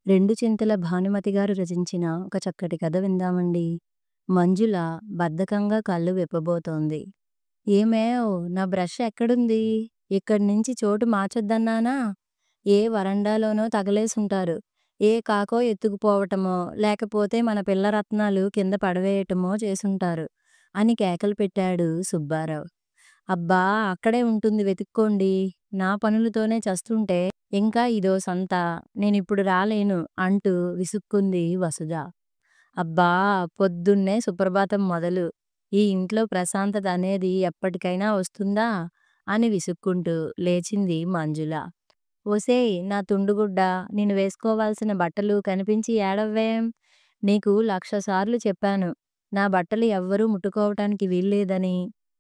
రెండు చింతల భానుమతి గారు రచించిన ఒక చక్కటి కథ విందామండి. మంజుల బద్ధకంగా కళ్ళు విప్పబోతోంది. ఏమేవ్ నా బ్రష్ ఎక్కడుంది? ఇక్కడి నుంచి చోటు మార్చొద్దన్నానా? ఏ వరండాలోనో తగలేసుంటారు. ఏ కాకో ఎత్తుకుపోవటమో, లేకపోతే మన పిల్ల రత్నాలు కింద పడవేయటమో చేసుంటారు అని కేకలు పెట్టాడు సుబ్బారావు. అబ్బా! అక్కడే ఉంటుంది వెతుక్కోండి. నా పనులతోనే చస్తుంటే ఇంకా ఇదో సంత. నేనిప్పుడు రాలేను అంటూ విసుక్కుంది వసుధ. అబ్బా! పొద్దున్నే సుప్రభాతం మొదలు. ఈ ఇంట్లో ప్రశాంతత అనేది ఎప్పటికైనా వస్తుందా? అని విసుక్కుంటూ లేచింది మంజుల. ఒసేయ్ నా తుండుగుడ్డ, నేను వేసుకోవాల్సిన బట్టలు కనిపించి ఏడవ్వేం? నీకు 1,00,000 సార్లు చెప్పాను. నా బట్టలు ఎవ్వరూ ముట్టుకోవటానికి వీల్లేదని.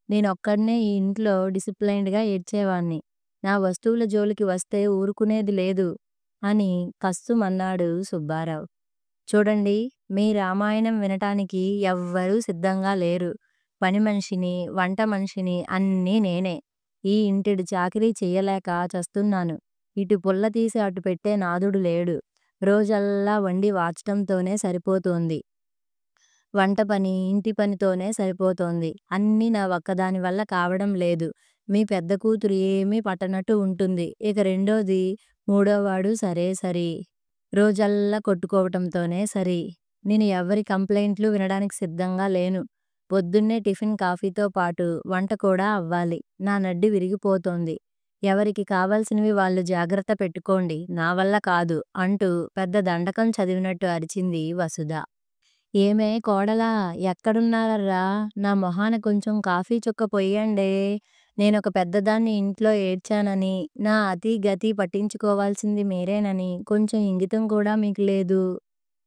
నేనొక్కడినే ఈ ఇంట్లో డిసిప్లైన్డ్‌గా ఏడ్చేవాణ్ణి. నా వస్తువుల జోలికి వస్తే ఊరుకునేది లేదు అని కస్సుమన్నాడు సుబ్బారావు. చూడండి, మీ రామాయణం వినటానికి ఎవ్వరూ సిద్ధంగా లేరు. పని మనిషిని, వంట మనిషిని అన్నీ నేనే. ఈ ఇంటెడు చాకిరీ చెయ్యలేక చస్తున్నాను. ఇటు పుల్ల తీసి అటు పెట్టే నాథుడు లేడు. రోజల్లా వండి వాచటంతోనే సరిపోతోంది. వంట పని, ఇంటి పనితోనే సరిపోతోంది. అన్నీ నా ఒక్కదాని వల్ల కావడం లేదు. మీ పెద్ద కూతురు ఏమీ పట్టనట్టు ఉంటుంది. ఇక రెండోది, మూడోవాడు సరే సరి. రోజల్లా కొట్టుకోవటంతోనే సరి. నేను ఎవ్వరి కంప్లైంట్లు వినడానికి సిద్ధంగా లేను. పొద్దున్నే టిఫిన్ కాఫీతో పాటు వంట కూడా అవ్వాలి. నా నడ్డి విరిగిపోతోంది. ఎవరికి కావాల్సినవి వాళ్ళు జాగ్రత్త పెట్టుకోండి. నా వల్ల కాదు అంటూ పెద్ద దండకం చదివినట్టు అరిచింది వసుధ. ఏమే కోడలా, ఎక్కడున్నారర్రా? నా మొహాన కొంచెం కాఫీ చుక్క పొయ్యండే. నేనొక పెద్దదాన్ని ఇంట్లో ఏడ్చానని, నా అతీ గతీ పట్టించుకోవాల్సింది మీరేనని కొంచెం ఇంగితం కూడా మీకు లేదు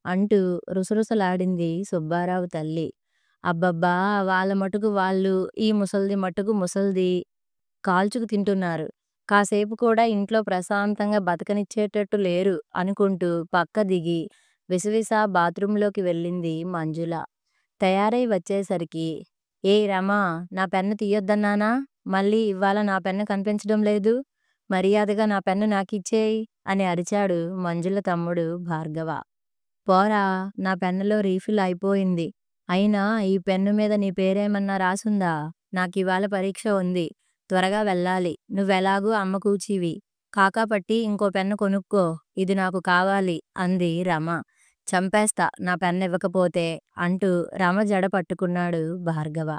అంటూ రుసరుసలాడింది సుబ్బారావు తల్లి. అబ్బబ్బా! వాళ్ళ మటుకు వాళ్ళు, ఈ ముసల్ది మట్టుకు ముసల్ది కాల్చుకు తింటున్నారు. కాసేపు కూడా ఇంట్లో ప్రశాంతంగా బతకనిచ్చేటట్టు లేరు అనుకుంటూ పక్క దిగి విసవిసా బాత్రూంలోకి వెళ్ళింది మంజుల. తయారై వచ్చేసరికి, ఏయ్ రమా, నా పెన్ను తీయొద్దన్నానా? మళ్ళీ ఇవాళ నా పెన్ను కనిపించడం లేదు. మర్యాదగా నా పెన్ను నాకిచ్చేయ్ అని అరిచాడు మంజుల తమ్ముడు భార్గవ. పోరా, నా పెన్నులో రీఫిల్ అయిపోయింది. అయినా ఈ పెన్ను మీద నీ పేరేమన్నా రాసుందా? నాకివాళ పరీక్ష ఉంది. త్వరగా వెళ్ళాలి. నువ్వెలాగూ అమ్మ కూచివి. కాకాపట్టి ఇంకో పెన్ను కొనుక్కో. ఇది నాకు కావాలి అంది రమ. చంపేస్తా నా పెన్నివ్వకపోతే అంటూ రమ జడ పట్టుకున్నాడు భార్గవ.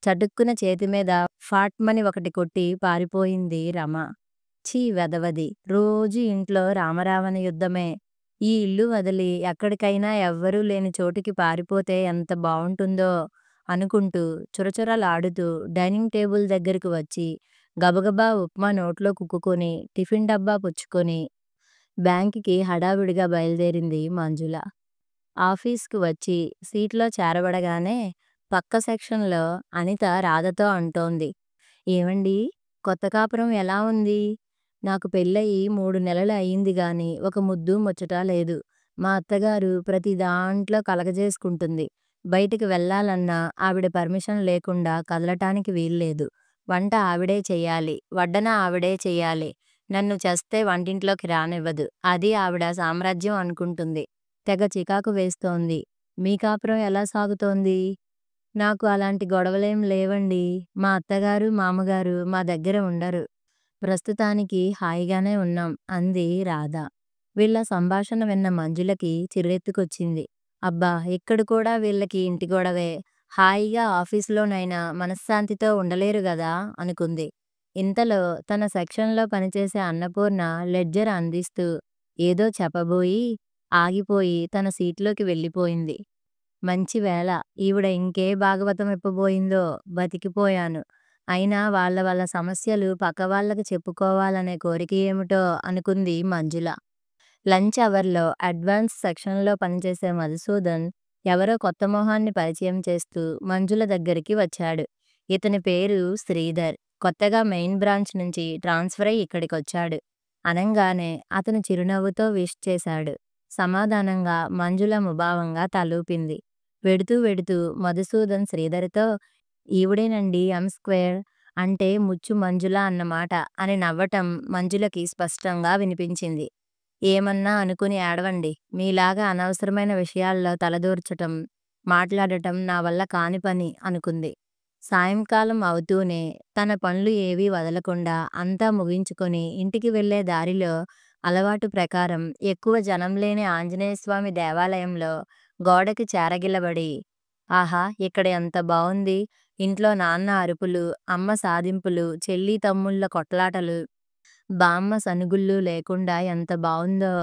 చటుక్కున చేతిమీద ఫాట్మని ఒకటి కొట్టి పారిపోయింది రమ. ఛీ వెధవది, రోజూ ఇంట్లో రామరావణ యుద్ధమే. ఈ ఇల్లు వదిలి ఎక్కడికైనా ఎవ్వరూ లేని చోటికి పారిపోతే ఎంత బావుంటుందో అనుకుంటూ చురచురలాడుతూ డైనింగ్ టేబుల్ దగ్గరకు వచ్చి గబగబా ఉప్మా నోట్లో కుక్కుకొని టిఫిన్ డబ్బా పుచ్చుకొని బ్యాంకుకి హడావిడిగా బయలుదేరింది మంజుల. ఆఫీస్‌కి వచ్చి సీట్లో చేరబడగానే పక్క సెక్షన్‌లో అనిత రాధతో అంటోంది. ఏవండీ, కొత్త కాపురం ఎలా ఉంది? నాకు పెళ్ళయి 3 నెలలు అయింది గాని ఒక ముద్దు ముచ్చట లేదు. మా అత్తగారు ప్రతి దాంట్లో కలగజేసుకుంటుంది. బయటికి వెళ్ళాలన్నా ఆవిడ పర్మిషన్ లేకుండా కదలటానికి వీల్లేదు. వంట ఆవిడే చెయ్యాలి. వడ్డన ఆవిడే చెయ్యాలి. నన్ను చస్తే వంటింట్లోకి రానివ్వదు. అది ఆవిడ సామ్రాజ్యం అనుకుంటుంది. తెగ చికాకు వేస్తోంది. మీ కాపురం ఎలా సాగుతోంది? నాకు అలాంటి గొడవలేం లేవండి. మా అత్తగారు, మామగారు మా దగ్గర ఉండరు. ప్రస్తుతానికి హాయిగానే ఉన్నాం అంది రాధ. వీళ్ళ సంభాషణ విన్న మంజులకి చిర్రెత్తుకొచ్చింది. అబ్బా! ఇక్కడ కూడా వీళ్ళకి ఇంటి గొడవే. హాయిగా ఆఫీసులోనైనా మనశ్శాంతితో ఉండలేరు గదా అనుకుంది. ఇంతలో తన సెక్షన్‌లో పనిచేసే అన్నపూర్ణ లెడ్జర్ అందిస్తూ ఏదో చెప్పబోయి ఆగిపోయి తన సీట్లోకి వెళ్ళిపోయింది. మంచి వేళ, ఈవిడ ఇంకే భాగవతం ఇప్పబోయిందో. బతికిపోయాను. అయినా వాళ్ళ సమస్యలు పక్కవాళ్ళకి చెప్పుకోవాలనే కోరిక ఏమిటో అనుకుంది మంజుల. లంచ్ అవర్‌లో అడ్వాన్స్ సెక్షన్‌లో పనిచేసే మధుసూదన్ ఎవరో కొత్త మొహాన్ని పరిచయం చేస్తూ మంజుల దగ్గరికి వచ్చాడు. ఇతని పేరు శ్రీధర్. కొత్తగా మెయిన్ బ్రాంచ్ నుంచి ట్రాన్స్‌ఫర్ అయి ఇక్కడికొచ్చాడు. అనంగానే అతను చిరునవ్వుతో విష్ చేశాడు. సమాధానంగా మంజుల ముభావంగా తలూపింది. వెడుతూ మధుసూదన్ శ్రీధర్‌తో, ఈవిడేనండి M² అంటే ముచ్చు మంజుల అన్నమాట అని నవ్వటం మంజులకి స్పష్టంగా వినిపించింది. ఏమన్నా అనుకుని ఏడవండి. మీలాగా అనవసరమైన విషయాల్లో తలదూర్చటం, మాట్లాడటం నా వల్ల కాని పని అనుకుంది. సాయంకాలం అవుతూనే తన పనులు ఏవీ వదలకుండా అంతా ముగించుకొని ఇంటికి వెళ్ళే దారిలో అలవాటు ప్రకారం ఎక్కువ జనం లేని ఆంజనేయస్వామి దేవాలయంలో గోడకి చేరగిలబడి, ఆహా! ఇక్కడ ఎంత బావుంది. ఇంట్లో నాన్న అరుపులు, అమ్మ సాధింపులు, చెల్లి తమ్ముళ్ళ కొట్లాటలు, బామ్మ సనుగుళ్ళు లేకుండా ఎంత బావుందో!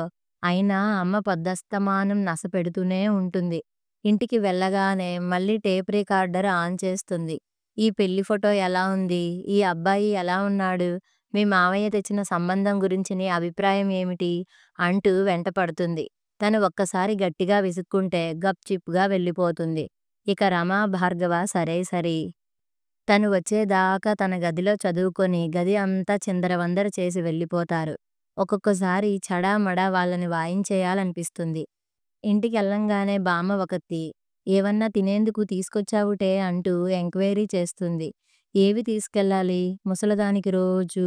అయినా అమ్మ పొద్దస్తమానం నసపెడుతూనే ఉంటుంది. ఇంటికి వెళ్ళగానే మళ్ళీ టేప్ రికార్డర్ ఆన్ చేస్తుంది. ఈ పెళ్లి ఫోటో ఎలా ఉంది? ఈ అబ్బాయి ఎలా ఉన్నాడు? మీ మావయ్య తెచ్చిన సంబంధం గురించి నీ అభిప్రాయం ఏమిటి? అంటూ వెంటపడుతుంది. తను ఒక్కసారి గట్టిగా విసుక్కుంటే గప్చిప్‌గా వెళ్ళిపోతుంది. ఇక రమ, భార్గవ సరే సరి. తను వచ్చేదాకా తన గదిలో చదువుకొని గది అంతా చిందరవందర చేసి వెళ్ళిపోతారు. ఒక్కొక్కసారి చడామడా వాళ్ళని వాయించేయాలనిపిస్తుంది. ఇంటికెళ్ళంగానే బామ్మ ఒకత్తి, ఏవన్నా తినేందుకు తీసుకొచ్చావుటే అంటూ ఎంక్వైరీ చేస్తుంది. ఏవి తీసుకెళ్ళాలి? ముసలదానికి రోజూ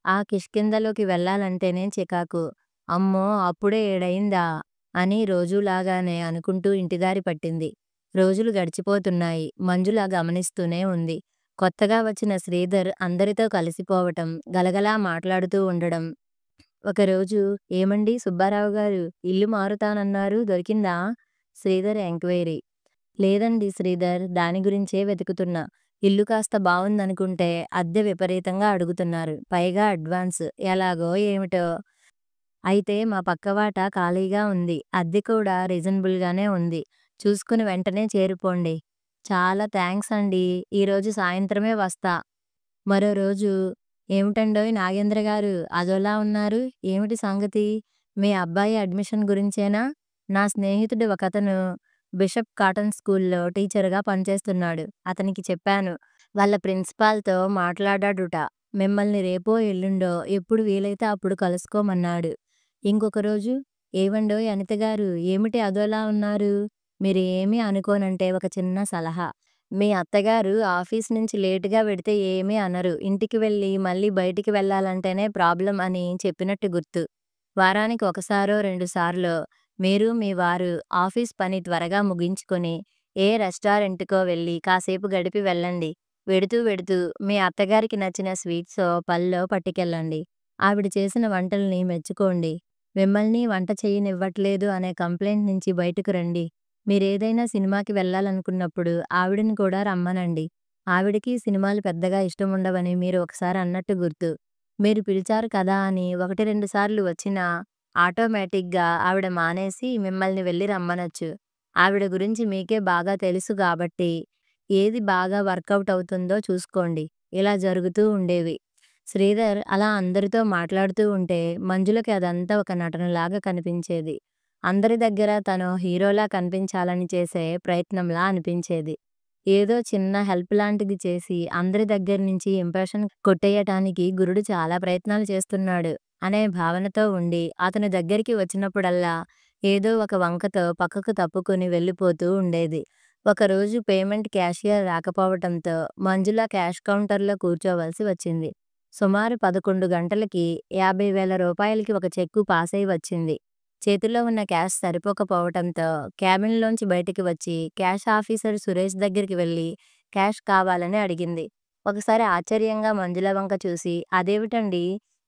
ఆ కిష్కింధలోకి వెళ్ళాలంటేనే చికాకు. అమ్మో! అప్పుడే 7 అని రోజూలాగానే అనుకుంటూ ఇంటిదారి పట్టింది. రోజులు గడిచిపోతున్నాయి. మంజుల గమనిస్తూనే ఉంది. కొత్తగా వచ్చిన శ్రీధర్ అందరితో కలిసిపోవటం, గలగలా మాట్లాడుతూ ఉండడం. ఒకరోజు ఏమండీ సుబ్బారావు గారు, ఇల్లు మారుతానన్నారు దొరికిందా? శ్రీధర్ ఎంక్వైరీ. లేదండి శ్రీధర్, దాని గురించే వెతుకుతున్నా. ఇల్లు కాస్త బావుందనుకుంటే అద్దె విపరీతంగా అడుగుతున్నారు. పైగా అడ్వాన్స్. ఎలాగో ఏమిటో. అయితే మా పక్కవాట ఖాళీగా ఉంది. అద్దె కూడా రీజనబుల్‌గానే ఉంది. చూసుకుని వెంటనే చేరిపోండి. చాలా థాంక్స్ అండీ. ఈరోజు సాయంత్రమే వస్తా. మరో రోజు ఏమిటండోయ్ నాగేంద్ర గారు అదోలా ఉన్నారు? ఏమిటి సంగతి? మీ అబ్బాయి అడ్మిషన్ గురించేనా? నా స్నేహితుడు ఒకతను బిషప్ కాటన్ స్కూల్‌లో టీచర్‌గా పనిచేస్తున్నాడు. అతనికి చెప్పాను. వాళ్ళ ప్రిన్సిపాల్‌తో మాట్లాడాడుట. మిమ్మల్ని రేపో ఎల్లుండో ఎప్పుడు వీలైతే అప్పుడు కలుసుకోమన్నాడు. ఇంకొక రోజు ఏవండోయ్ అనితగారు, ఏమిటి అదోలా ఉన్నారు? మీరు ఏమీ అనుకోనంటే ఒక చిన్న సలహా. మీ అత్తగారు ఆఫీస్ నుంచి లేటుగా వెడితే ఏమీ అనరు. ఇంటికి వెళ్ళి మళ్ళీ బయటికి వెళ్ళాలంటేనే ప్రాబ్లమ్ అని చెప్పినట్టు గుర్తు. వారానికి ఒకసారో, 2 సార్లో మీరు మీ వారు ఆఫీస్ పని త్వరగా ముగించుకొని ఏ రెస్టారెంట్‌కో వెళ్ళి కాసేపు గడిపి వెళ్ళండి. వెడుతూ వెడుతూ మీ అత్తగారికి నచ్చిన స్వీట్సో, పళ్ళో పట్టుకెళ్ళండి. ఆవిడ చేసిన వంటల్ని మెచ్చుకోండి. మిమ్మల్ని వంట చెయ్యనివ్వట్లేదు అనే కంప్లెయింట్ నుంచి బయటకు రండి. మీరేదైనా సినిమాకి వెళ్ళాలనుకున్నప్పుడు ఆవిడని కూడా రమ్మనండి. ఆవిడకి సినిమాలు పెద్దగా ఇష్టముండవని మీరు ఒకసారి అన్నట్టు గుర్తు. మీరు పిలిచారు కదా అని 1, 2 సార్లు వచ్చినా ఆటోమేటిక్‌గా ఆవిడ మానేసి మిమ్మల్ని వెళ్లి రమ్మనొచ్చు. ఆవిడ గురించి మీకే బాగా తెలుసు గాబట్టి ఏది బాగా వర్కౌట్ అవుతుందో చూసుకోండి. ఇలా జరుగుతూ ఉండేవి. శ్రీధర్ అలా అందరితో మాట్లాడుతూ ఉంటే మంజులకి అదంతా ఒక నటనలాగా కనిపించేది. అందరి దగ్గర తను హీరోలా కనిపించాలని చేసే ప్రయత్నంలా అనిపించేది. ఏదో చిన్న హెల్ప్ లాంటిది చేసి అందరి దగ్గర నుంచి ఇంప్రెషన్ కొట్టేయటానికి గురుడు చాలా ప్రయత్నాలు చేస్తున్నాడు అనే భావనతో ఉండి అతని దగ్గరికి వచ్చినప్పుడల్లా ఏదో ఒక వంకతో పక్కకు తప్పుకొని వెళ్ళిపోతూ ఉండేది. ఒకరోజు పేమెంట్ క్యాషియర్ రాకపోవటంతో మంజుల క్యాష్ కౌంటర్లో కూర్చోవలసి వచ్చింది. సుమారు 11 గంటలకి 50,000 రూపాయలకి ఒక చెక్కు పాసై వచ్చింది. చేతిలో ఉన్న క్యాష్ సరిపోకపోవటంతో క్యాబిన్‌లోంచి బయటికి వచ్చి క్యాష్ ఆఫీసర్ సురేష్ దగ్గరికి వెళ్ళి క్యాష్ కావాలని అడిగింది. ఒకసారి ఆశ్చర్యంగా మంజుల వంక చూసి, అదేవిటండీ,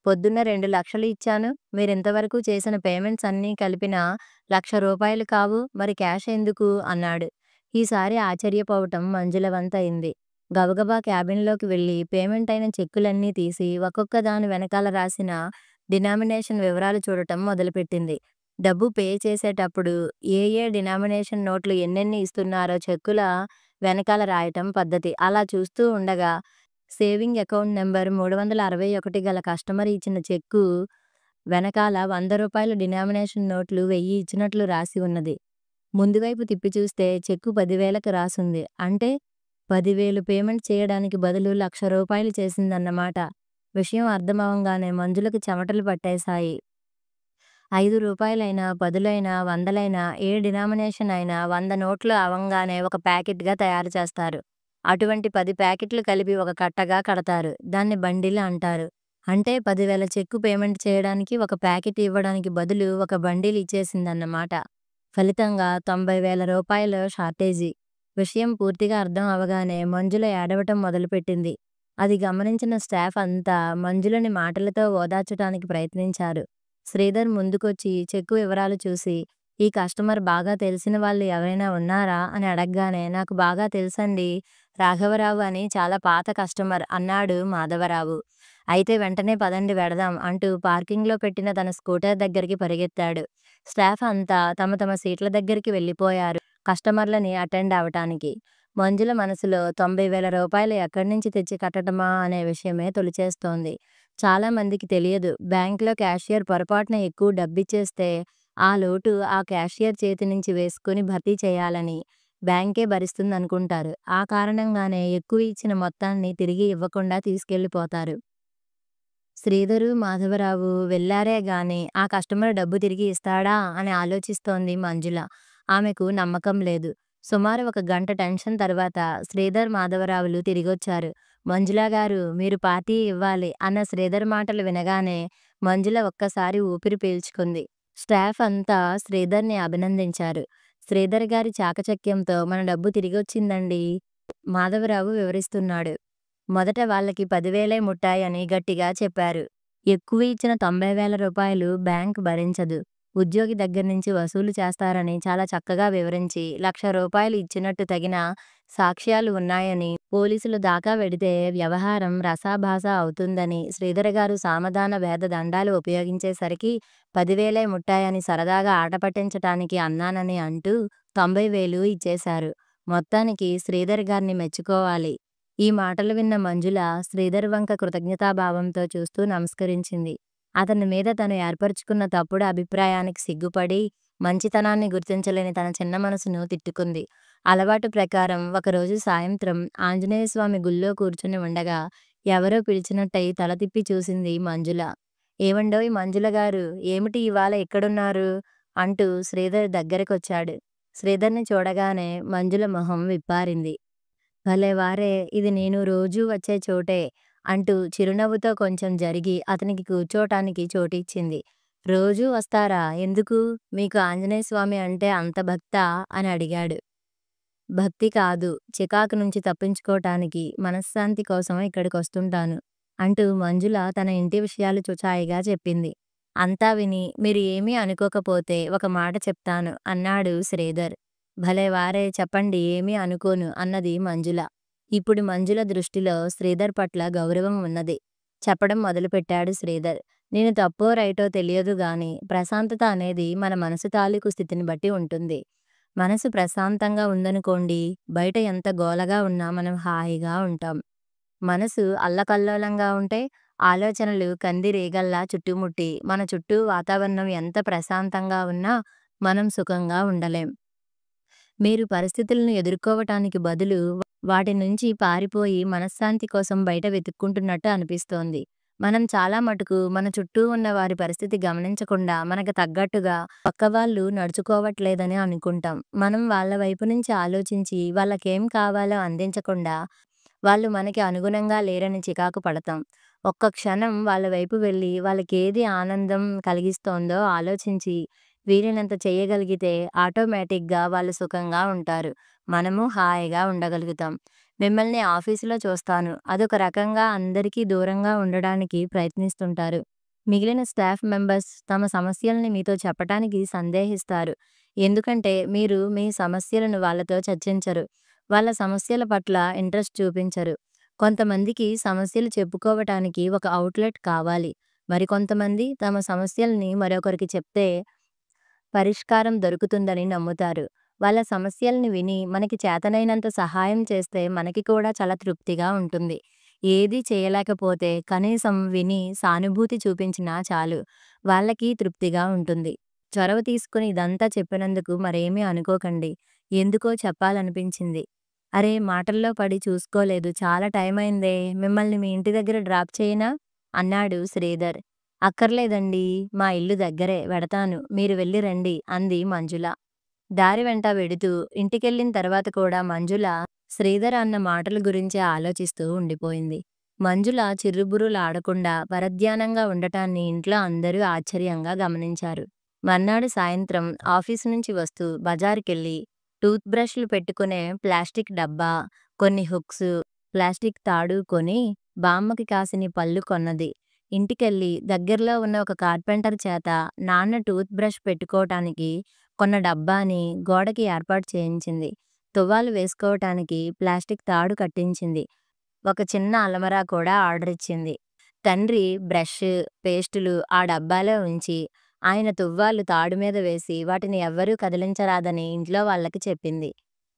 పొద్దున్న 2,00,000 ఇచ్చాను. మీరింతవరకు చేసిన పేమెంట్స్ అన్నీ కలిపినా ₹1,00,000 కావు. మరి క్యాష్ ఎందుకు? అన్నాడు. ఈసారి ఆశ్చర్యపోవటం మంజుల వంతయింది. గబగబా క్యాబిన్‌లోకి వెళ్ళి పేమెంట్ అయిన చెక్కులన్నీ తీసి ఒక్కొక్క దాని వెనకాల రాసిన డినామినేషన్ వివరాలు చూడటం మొదలుపెట్టింది. డబ్బు పే చేసేటప్పుడు ఏ ఏ డినామినేషన్ నోట్లు ఎన్నెన్ని ఇస్తున్నారో చెక్కుల వెనకాల రాయటం పద్ధతి. అలా చూస్తూ ఉండగా సేవింగ్ అకౌంట్ నంబర్ 361 గల కస్టమర్ ఇచ్చిన చెక్కు వెనకాల ₹100 డినామినేషన్ నోట్లు 1000 ఇచ్చినట్లు రాసి ఉన్నది. ముందు వైపు తిప్పి చూస్తే చెక్కు 10,000కి రాసుంది. అంటే 10,000 పేమెంట్ చేయడానికి బదులు ₹1,00,000 చేసిందన్నమాట. విషయం అర్థమవంగానే మంజులకు చెమటలు పట్టేశాయి. ₹5 పదులైనా, వందలైనా, ఏ డినామినేషన్ అయినా 100 నోట్లు అవంగానే ఒక ప్యాకెట్‌గా తయారు చేస్తారు. అటువంటి 10 ప్యాకెట్లు కలిపి ఒక కట్టగా కడతారు. దాన్ని బండిల్ అంటారు. అంటే 10,000 చెక్కు పేమెంట్ చేయడానికి ఒక ప్యాకెట్ ఇవ్వడానికి బదులు ఒక బండిల్ ఇచ్చేసిందన్నమాట. ఫలితంగా రూ. 90,000 షార్టేజీ. విషయం పూర్తిగా అర్థం అవ్వగానే మంజుల ఏడవటం మొదలుపెట్టింది. అది గమనించిన స్టాఫ్ అంతా మంజులని మాటలతో ఓదార్చటానికి ప్రయత్నించారు. శ్రీధర్ ముందుకొచ్చి చెక్కు వివరాలు చూసి, "ఈ కస్టమర్ బాగా తెలిసిన వాళ్ళు ఎవరైనా ఉన్నారా?" అని అడగ్గానే, "నాకు బాగా తెలుసండి. రాఘవరావు అని చాలా పాత కస్టమర్" అన్నాడు మాధవరావు. "అయితే వెంటనే పదండి వెడదాం" అంటూ పార్కింగ్‌లో పెట్టిన తన స్కూటర్ దగ్గరికి పరిగెత్తాడు. స్టాఫ్ అంతా తమ తమ సీట్ల దగ్గరికి వెళ్ళిపోయారు కస్టమర్లని అటెండ్ అవటానికి. మంజుల మనసులో రూ. 90,000 ఎక్కడ్నించి తెచ్చి కట్టటమా అనే విషయమే తొలిచేస్తోంది. చాలా మందికి తెలియదు, బ్యాంక్‌లో క్యాషియర్ పొరపాటున ఎక్కువ డబ్బిచ్చేస్తే ఆ లోటు ఆ క్యాషియర్ చేతి నుంచి వేసుకుని భర్తీ చేయాలని బ్యాంకే భరిస్తుందనుకుంటారు. ఆ కారణంగానే ఎక్కువ ఇచ్చిన మొత్తాన్ని తిరిగి ఇవ్వకుండా తీసుకెళ్ళిపోతారు. శ్రీధరు, మాధవరావు వెళ్లారే గాని ఆ కస్టమర్ డబ్బు తిరిగి ఇస్తాడా అని ఆలోచిస్తోంది మంజుల. ఆమెకు నమ్మకం లేదు. సుమారు ఒక గంట టెన్షన్ తర్వాత శ్రీధర్, మాధవరావులు తిరిగొచ్చారు. "మంజులాగారు, మీరు పార్టీ ఇవ్వాలి" అన్న శ్రీధర్ మాటలు వినగానే మంజుల ఒక్కసారి ఊపిరి పీల్చుకుంది. స్టాఫ్ అంతా శ్రీధర్‌ని అభినందించారు. "శ్రీధర్ గారి చాకచక్యంతో మన డబ్బు తిరిగొచ్చిందండీ" మాధవరావు వివరిస్తున్నాడు. "మొదట వాళ్ళకి 10,000 ముట్టాయని గట్టిగా చెప్పారు. ఎక్కువ ఇచ్చిన రూ. 90,000 బ్యాంక్ భరించదు. ఉద్యోగి దగ్గర్నుంచి వసూలు చేస్తారని చాలా చక్కగా వివరించి రూ. 1,00,000 ఇచ్చినట్టు తగిన సాక్ష్యాలు ఉన్నాయని, పోలీసుల దాకా వెడితే వ్యవహారం రసాభాస అవుతుందని శ్రీధర్‌గారు సామధాన భేద దండాలు ఉపయోగించేసరికి 10,000 ముట్టాయని సరదాగా ఆట పట్టించటానికి అన్నానని అంటూ 90,000 ఇచ్చేశారు. మొత్తానికి శ్రీధర్ గారిని మెచ్చుకోవాలి." ఈ మాటలు విన్న మంజుల శ్రీధర్ వంక కృతజ్ఞతాభావంతో చూస్తూ నమస్కరించింది. అతని మీద తను ఏర్పరచుకున్న తప్పుడు అభిప్రాయానికి సిగ్గుపడి, మంచితనాన్ని గుర్తించలేని తన చిన్న మనసును తిట్టుకుంది. అలవాటు ప్రకారం ఒకరోజు సాయంత్రం ఆంజనేయస్వామి గుళ్ళో కూర్చుని ఉండగా ఎవరో పిలిచినట్టయి తల తిప్పి చూసింది మంజుల. "ఏవండోయ్ మంజులగారు, ఏమిటి ఇవాళ ఇక్కడున్నారు?" అంటూ శ్రీధర్ దగ్గరకొచ్చాడు. శ్రీధర్‌ని చూడగానే మంజుల మొహం విప్పారింది. "భలేవారే, ఇది నేను రోజూ వచ్చే చోటే" అంటూ చిరునవ్వుతో కొంచెం జరిగి అతనికి కూర్చోటానికి చోటిచ్చింది. "రోజూ వస్తారా? ఎందుకు? మీకు ఆంజనేయస్వామి అంటే అంత భక్తా?" అని అడిగాడు. "భక్తి కాదు, చికాకు నుంచి తప్పించుకోటానికి, మనశ్శాంతి కోసం ఇక్కడికొస్తుంటాను" అంటూ మంజుల తన ఇంటి విషయాలు చుచాయిగా చెప్పింది. అంతా విని, "మీరు ఏమీ అనుకోకపోతే ఒక మాట చెప్తాను" అన్నాడు శ్రీధర్. "భలేవారే, చెప్పండి, ఏమీ అనుకోను" అన్నది మంజుల. ఇప్పుడు మంజుల దృష్టిలో శ్రీధర్ పట్ల గౌరవం ఉన్నది. చెప్పడం మొదలుపెట్టాడు శ్రీధర్. "నేను తప్పో రైటో తెలియదు గాని, ప్రశాంతత అనేది మన మనసు తాలూకు స్థితిని బట్టి ఉంటుంది. మనసు ప్రశాంతంగా ఉందనుకోండి, బయట ఎంత గోలగా ఉన్నా మనం హాయిగా ఉంటాం. మనసు అల్లకల్లోలంగా ఉంటే ఆలోచనలు కందిరీగల్లా చుట్టుముట్టి మన చుట్టూ వాతావరణం ఎంత ప్రశాంతంగా ఉన్నా మనం సుఖంగా ఉండలేం. మీరు పరిస్థితులను ఎదుర్కోవటానికి బదులు వాటి నుంచి పారిపోయి మనశ్శాంతి కోసం బయట వెతుక్కుంటున్నట్టు అనిపిస్తోంది. మనం చాలా మటుకు మన చుట్టూ ఉన్న వారి పరిస్థితి గమనించకుండా మనకు తగ్గట్టుగా పక్కవాళ్ళు నడుచుకోవట్లేదని అనుకుంటాం. మనం వాళ్ళ వైపు నుంచి ఆలోచించి వాళ్ళకేం కావాలో అందించకుండా వాళ్ళు మనకి అనుగుణంగా లేరని చికాకు పడతాం. ఒక్క క్షణం వాళ్ళ వైపు వెళ్ళి వాళ్ళకేది ఆనందం కలిగిస్తోందో ఆలోచించి వీలైనంత చేయగలిగితే ఆటోమేటిక్‌గా వాళ్ళు సుఖంగా ఉంటారు. మనము హాయిగా ఉండగలుగుతాం. మిమ్మల్ని ఆఫీసులో చూస్తాను. అదొక రకంగా అందరికీ దూరంగా ఉండడానికి ప్రయత్నిస్తుంటారు. మిగిలిన స్టాఫ్ మెంబర్స్ తమ సమస్యల్ని మీతో చెప్పటానికి సందేహిస్తారు. ఎందుకంటే మీరు మీ సమస్యలను వాళ్ళతో చర్చించరు. వాళ్ళ సమస్యల పట్ల ఇంట్రెస్ట్ చూపించరు. కొంతమందికి సమస్యలు చెప్పుకోవటానికి ఒక ఔట్‌లెట్ కావాలి. మరికొంతమంది తమ సమస్యల్ని మరొకరికి చెప్తే పరిష్కారం దొరుకుతుందని నమ్ముతారు. వాళ్ళ సమస్యల్ని విని మనకి చేతనైనంత సహాయం చేస్తే మనకి కూడా చాలా తృప్తిగా ఉంటుంది. ఏదీ చేయలేకపోతే కనీసం విని సానుభూతి చూపించినా చాలు. వాళ్ళకి తృప్తిగా ఉంటుంది. చొరవ తీసుకుని ఇదంతా చెప్పినందుకు మరేమీ అనుకోకండి. ఎందుకో చెప్పాలనిపించింది. "అరే, మాటల్లో పడి చూసుకోలేదు. చాలా టైమయిందే. మిమ్మల్ని మీ ఇంటి దగ్గర డ్రాప్ చేయనా?" అన్నాడు శ్రీధర్. "అక్కర్లేదండీ. మా ఇల్లు దగ్గరే. వెడతాను. మీరు వెళ్ళి రండి" అంది మంజుల. దారి వెంట వెడుతూ ఇంటికెళ్ళిన తర్వాత కూడా మంజుల శ్రీధర్ అన్న మాటల గురించే ఆలోచిస్తూ ఉండిపోయింది. మంజుల చిర్రుబుర్రులాడకుండా పరధ్యానంగా ఉండటాన్ని ఇంట్లో అందరూ ఆశ్చర్యంగా గమనించారు. మర్నాడు సాయంత్రం ఆఫీసు నుంచి వస్తూ బజారుకెళ్ళి టూత్ బ్రష్లు పెట్టుకునే ప్లాస్టిక్ డబ్బా, కొన్ని హుక్స్, ప్లాస్టిక్ తాడు కొని బామ్మకి కాసిని పళ్ళు కొన్నది. ఇంటికెళ్ళి దగ్గరలో ఉన్న ఒక కార్పెంటర్ చేత నాన్న టూత్ బ్రష్ పెట్టుకోవటానికి కొన్న డబ్బాని గోడకి ఏర్పాటు చేయించింది. తువ్వాలు వేసుకోవటానికి ప్లాస్టిక్ తాడు కట్టించింది. ఒక చిన్న అలమరా కూడా ఆర్డరిచ్చింది. తండ్రి బ్రష్, పేస్టులు ఆ డబ్బాలో ఉంచి, ఆయన తువ్వాలు తాడు మీద వేసి వాటిని ఎవ్వరూ కదిలించరాదని ఇంట్లో వాళ్ళకి చెప్పింది.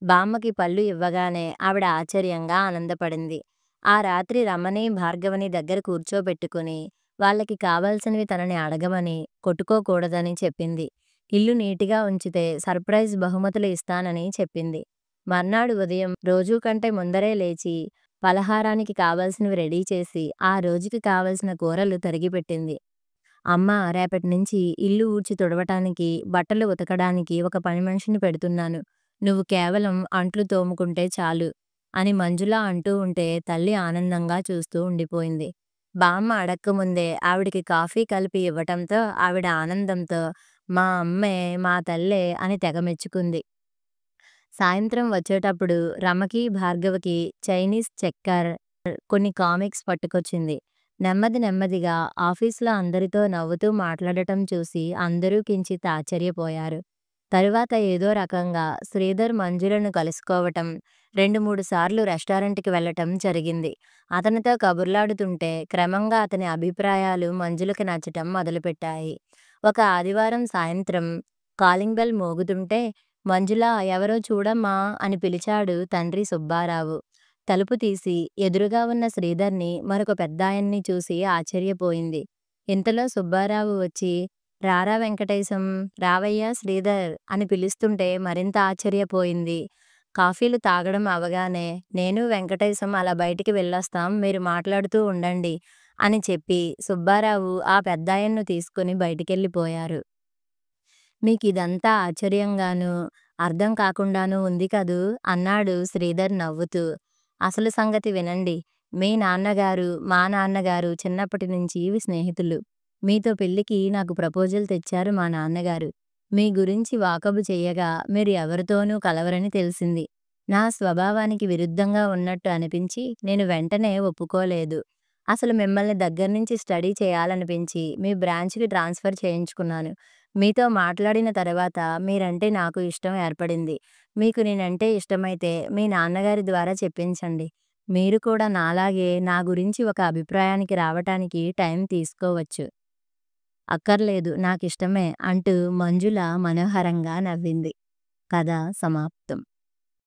బామ్మకి పళ్ళు ఇవ్వగానే ఆవిడ ఆశ్చర్యంగా ఆనందపడింది. ఆ రాత్రి రమణి, భార్గవని దగ్గర కూర్చోబెట్టుకుని వాళ్ళకి కావాల్సినవి తనని అడగమని, కొట్టుకోకూడదని చెప్పింది. ఇల్లు నీటిగా ఉంచితే సర్ప్రైజ్ బహుమతులు ఇస్తానని చెప్పింది. మర్నాడు ఉదయం రోజూ కంటే ముందరే లేచి పలహారానికి కావాల్సినవి రెడీ చేసి ఆ రోజుకి కావలసిన కూరలు తరిగిపెట్టింది. అమ్మా, రేపటి నుంచి ఇల్లు ఊడ్చి తుడవటానికి, బట్టలు ఉతకడానికి ఒక పని మనిషిని పెడుతున్నాను. నువ్వు కేవలం అంట్లు తోముకుంటే చాలు అని మంజుల అంటూ ఉంటే తల్లి ఆనందంగా చూస్తూ ఉండిపోయింది. బామ్మ అడక్కముందే ఆవిడికి కాఫీ కలిపి ఇవ్వటంతో ఆవిడ ఆనందంతో మా అమ్మే, మా తల్లే అని తెగ మెచ్చుకుంది. సాయంత్రం వచ్చేటప్పుడు రమకి, భార్గవకి చైనీస్ చెక్కర్, కొన్ని కామిక్స్ పట్టుకొచ్చింది. నెమ్మదిగా ఆఫీసులో అందరితో నవ్వుతూ మాట్లాడటం చూసి అందరూ కించిత్ ఆశ్చర్యపోయారు. తరువాత ఏదో రకంగా శ్రీధర్ మంజులను కలుసుకోవటం, 2-3 సార్లు రెస్టారెంట్‌కి వెళ్ళటం జరిగింది. అతనితో కబుర్లాడుతుంటే క్రమంగా అతని అభిప్రాయాలు మంజులకి నచ్చటం మొదలుపెట్టాయి. ఒక ఆదివారం సాయంత్రం కాలింగ్ బెల్ మోగుతుంటే మంజుల, ఎవరో చూడమ్మా అని పిలిచాడు తండ్రి సుబ్బారావు. తలుపు తీసి ఎదురుగా ఉన్న శ్రీధర్ని, మరొక పెద్దాయన్ని చూసి ఆశ్చర్యపోయింది. ఇంతలో సుబ్బారావు వచ్చి, రారా వెంకటేశం, రావయ్యా శ్రీధర్ అని పిలుస్తుంటే మరింత ఆశ్చర్యపోయింది. కాఫీలు తాగడం అవగానే నేను వెంకటేశం అలా బయటికి వెళ్ళొస్తాం, మీరు మాట్లాడుతూ ఉండండి అని చెప్పి సుబ్బారావు ఆ పెద్దాయన్ను తీసుకుని బయటికెళ్ళిపోయారు. మీకిదంతా ఆశ్చర్యంగానూ, అర్థం కాకుండానూ ఉంది కదూ అన్నాడు శ్రీధర్ నవ్వుతూ. అసలు సంగతి వినండి. మీ నాన్నగారు, మా నాన్నగారు చిన్నప్పటి నుంచి స్నేహితులు. మీతో పెళ్ళికి నాకు ప్రపోజల్ తెచ్చారు మా నాన్నగారు. మీ గురించి వాకబు చెయ్యగా మీరు ఎవరితోనూ కలవరని తెలిసింది. నా స్వభావానికి విరుద్ధంగా ఉన్నట్టు అనిపించి నేను వెంటనే ఒప్పుకోలేదు. అసలు మిమ్మల్ని దగ్గర్నుంచి స్టడీ చేయాలనిపించి మీ బ్రాంచ్‌కి ట్రాన్స్‌ఫర్ చేయించుకున్నాను. మీతో మాట్లాడిన తర్వాత మీరంటే నాకు ఇష్టం ఏర్పడింది. మీకు నేనంటే ఇష్టమైతే మీ నాన్నగారి ద్వారా చెప్పించండి. మీరు కూడా నాలాగే నా గురించి ఒక అభిప్రాయానికి రావటానికి టైం తీసుకోవచ్చు. అక్కర్లేదు, నాకిష్టమే అంటూ మంజుల మనోహరంగా నవ్వింది. కథ సమాప్తం.